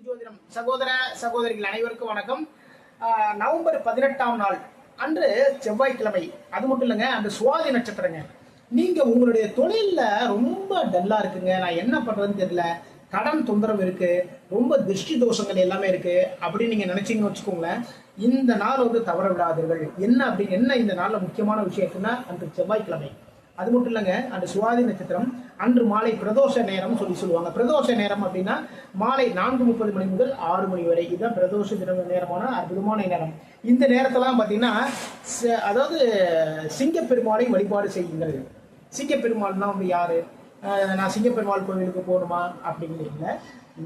ஜோதிடம் சகோதர சகோதரிகள் அனைவருக்கும் வணக்கம். நவம்பர் 18ஆம் நாள் அன்று செவ்வாய்க்கிழமை. அது மட்டும் இல்லைங்க, அந்த சுவாதி நட்சத்திரங்க. நீங்க உங்களுடைய தொழில்ல ரொம்ப டல்லா இருக்குங்க, நான் என்ன பண்றதுன்னு தெரியல, கடன் தொந்தரவு இருக்கு, ரொம்ப திருஷ்டி தோஷங்கள் எல்லாமே இருக்கு அப்படின்னு நீங்க நினைச்சீங்கன்னு வச்சுக்கோங்களேன். இந்த நாள் தவற விடாதீர்கள். என்ன இந்த நாள்ல முக்கியமான விஷயம் இருக்குன்னா, அன்று செவ்வாய்க்கிழமை. அது மட்டும் இல்லைங்க, அந்த சுவாதி நட்சத்திரம் அன்று மாலை பிரதோஷ நேரம் சொல்லுவாங்க. பிரதோஷ நேரம் அப்படின்னா மாலை 4:30 மணி முதல் 6 மணி வரை. இதுதான் பிரதோஷ நேரமான அற்புதமான நேரம். இந்த நேரத்தெல்லாம் பார்த்தீங்கன்னா, அதாவது சிங்கப்பெருமாளை வழிபாடு செய்யுங்கள். சிங்கப்பெருமாள்னா யாரு? நான் சிங்கப்பெருமாள் கோவிலுக்கு போகணுமா அப்படிங்கிறீங்க.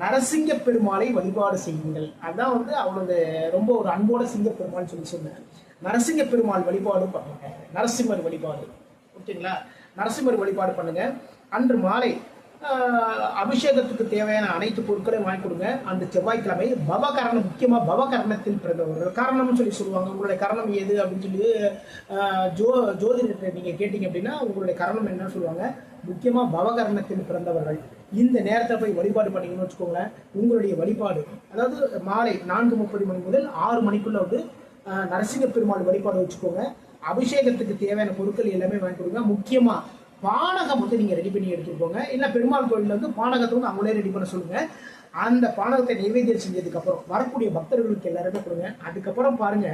நரசிங்க பெருமாளை வழிபாடு செய்யுங்கள். அதான் அவளது ரொம்ப ஒரு அன்போட சிங்கப்பெருமாள் சொன்னேன். நரசிங்க பெருமாள் வழிபாடு பண்ணுங்க. நரசிம்மர் வழிபாடு, ஓகேங்களா? நரசிம்மர் வழிபாடு பண்ணுங்க. அன்று மாலை அபிஷேகத்துக்கு தேவையான அனைத்து பொருட்களையும் வாங்கி கொடுங்க. அந்த செவ்வாய்க்கிழமை பவகரணம், முக்கியமா பவகரணத்தில் பிறந்தவர்கள் காரணம்னு சொல்லுவாங்க. உங்களுடைய கரணம் ஏது அப்படின்னு சொல்லி ஜோதிடத்தை நீங்க கேட்டீங்க அப்படின்னா உங்களுடைய கரணம் என்னன்னு சொல்லுவாங்க. முக்கியமா பவகரணத்தில் பிறந்தவர்கள் இந்த நேரத்தை போய் வழிபாடு பண்ணீங்கன்னு வச்சுக்கோங்களேன். உங்களுடைய வழிபாடு, அதாவது மாலை 4:30 மணி முதல் 6 மணிக்குள்ள நரசிங்க பெருமாள் வழிபாடு வச்சுக்கோங்க. அபிஷேகத்துக்கு தேவையான பொருட்கள் எல்லாமே வாங்கி கொடுங்க. முக்கியமா பானகம் நீங்க ரெடி பண்ணி எடுத்துட்டு போங்க. இல்ல பெருமாள் கோயில்ல பானகத்தை அவங்களே ரெடி பண்ண சொல்லுங்க. அந்த பானகத்தை நைவேத்தியம் செஞ்சதுக்கு அப்புறம் வரக்கூடிய பக்தர்களுக்கு எல்லாருமே கொடுங்க. அதுக்கப்புறம் பாருங்க,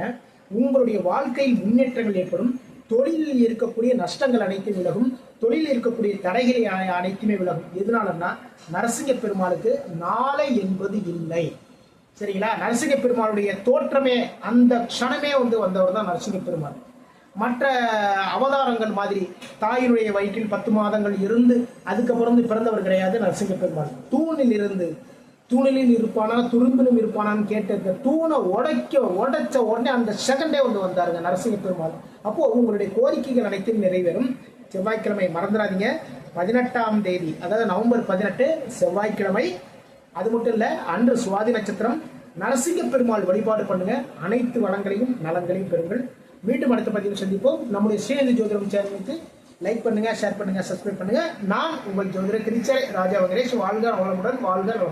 உங்களுடைய வாழ்க்கையில் முன்னேற்றங்கள் ஏற்படும். தொழிலில் இருக்கக்கூடிய நஷ்டங்கள் அனைத்தும் விலகும். தொழிலில் இருக்கக்கூடிய தடைகளை அனைத்துமே விலகும். எதனாலன்னா, நரசிங்க பெருமாளுக்கு நாளை என்பது இல்லை, சரிங்களா? நரசிங்க பெருமாளுடைய தோற்றமே, அந்த க்ஷணமே வந்தவர் தான் நரசிங்க பெருமாள். மற்ற அவதாரங்கள் மாதிரி தாயினுடைய வயிற்றில் 10 மாதங்கள் இருந்து அதுக்கப்புறம் பிறந்தவர் கிடையாது நரசிங்க பெருமாள். தூணிலில் இருப்பானா துரும்பிலும் இருப்பானான்னு கேட்ட தூணை உடைச்ச உடனே அந்த செகண்டே வந்தாருங்க நரசிங்க பெருமாள். அப்போ உங்களுடைய கோரிக்கைகள் அனைத்தும் நிறைவேறும். செவ்வாய்க்கிழமை மறந்துடாதீங்க. 18ஆம் தேதி, அதாவது நவம்பர் 18 செவ்வாய்க்கிழமை. அது மட்டும் இல்ல, அன்று சுவாதி நட்சத்திரம். நரசிங்க பெருமாள் வழிபாடு பண்ணுங்க. அனைத்து வளங்களையும் நலன்களையும் பெறுங்கள். மீண்டும் அடுத்த பதிவில் சந்திப்போம். நம்முடைய ஸ்ரீநிதி ஜோதிடம் சேனலுக்கு லைக் பண்ணுங்க, ஷேர் பண்ணுங்க, சப்ஸ்கிரைப் பண்ணுங்க. நான் உங்கள் ஜோதிடர் திருச்செலை ராஜா வெங்கடேஷ். வாழ்க வளமுடன், வாழ்க